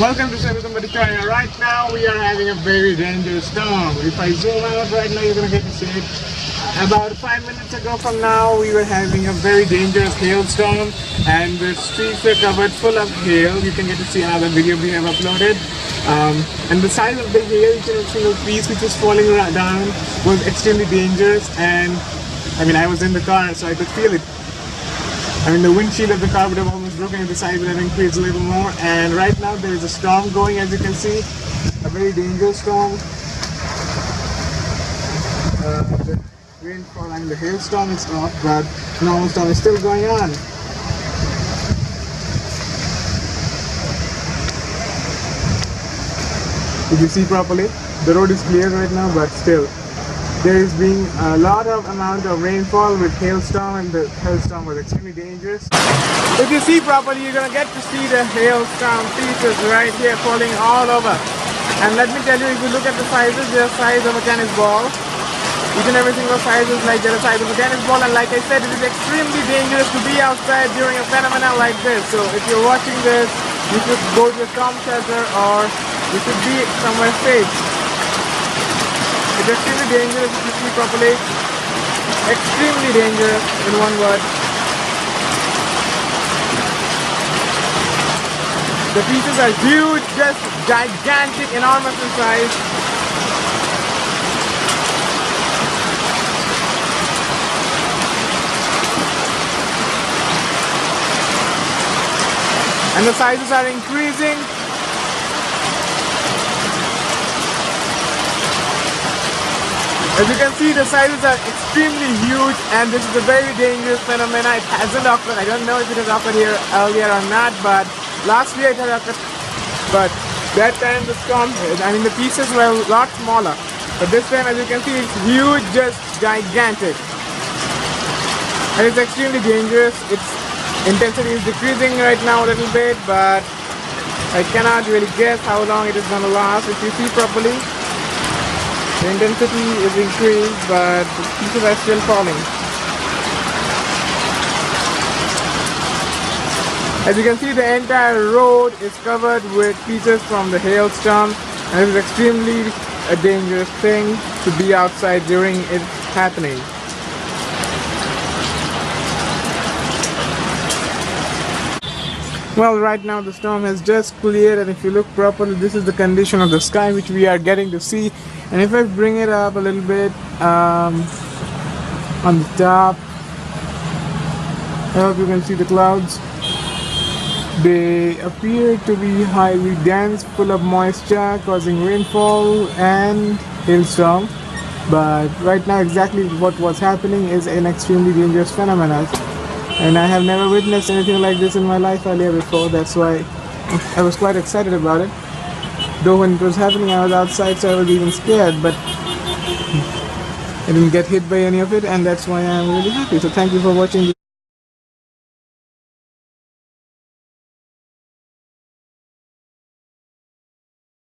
Welcome to SEROUS. Right now we are having a very dangerous storm. If I zoom out right now, you're going to get to see it. About 5 minutes ago from now, we were having a very dangerous hailstorm and the streets were covered full of hail. You can get to see another video we have uploaded. And the size of the hail, each and every single piece which was falling down was extremely dangerous. And I mean, I was in the car so I could feel it. I mean, the windshield of the car would have almost broken if the size would have increased a little more. And right now there is a storm going, as you can see, a very dangerous storm. The rainfall and the hailstorm is off, but normal storm is still going on. If you see properly, the road is clear right now, but still there is being a lot of amount of rainfall with hailstorm, and the hailstorm was extremely dangerous. If you see properly, you're gonna get to see the hailstorm pieces right here falling all over. And let me tell you, if you look at the sizes, they're the size of a tennis ball. Each and every single size is like they're the size of a tennis ball, and like I said, it is extremely dangerous to be outside during a phenomenon like this. So if you're watching this, you should go to a storm shelter or you should be somewhere safe. It's extremely dangerous if you see properly. Extremely dangerous in one word. The pieces are huge, just gigantic, enormous in size. And the sizes are increasing. As you can see, the sizes are extremely huge, and this is a very dangerous phenomenon. It hasn't occurred. I don't know if it has occurred here earlier or not, but last year it had occurred. But that time the storm, I mean the pieces were a lot smaller. But this time, as you can see, it's huge, just gigantic. And it's extremely dangerous. Its intensity is decreasing right now a little bit, but I cannot really guess how long it is going to last. If you see properly, the intensity is increased, but the pieces are still falling. As you can see, the entire road is covered with pieces from the hailstorm, and it is extremely a dangerous thing to be outside during it happening. Well, right now the storm has just cleared, and if you look properly, this is the condition of the sky which we are getting to see. And if I bring it up a little bit on the top, I hope you can see the clouds. They appear to be highly dense, full of moisture, causing rainfall and hailstorm. But right now exactly what was happening is an extremely dangerous phenomenon. And I have never witnessed anything like this in my life earlier before. That's why I was quite excited about it. Though when it was happening, I was outside, so I was even scared. But I didn't get hit by any of it, and that's why I'm really happy. So thank you for watching.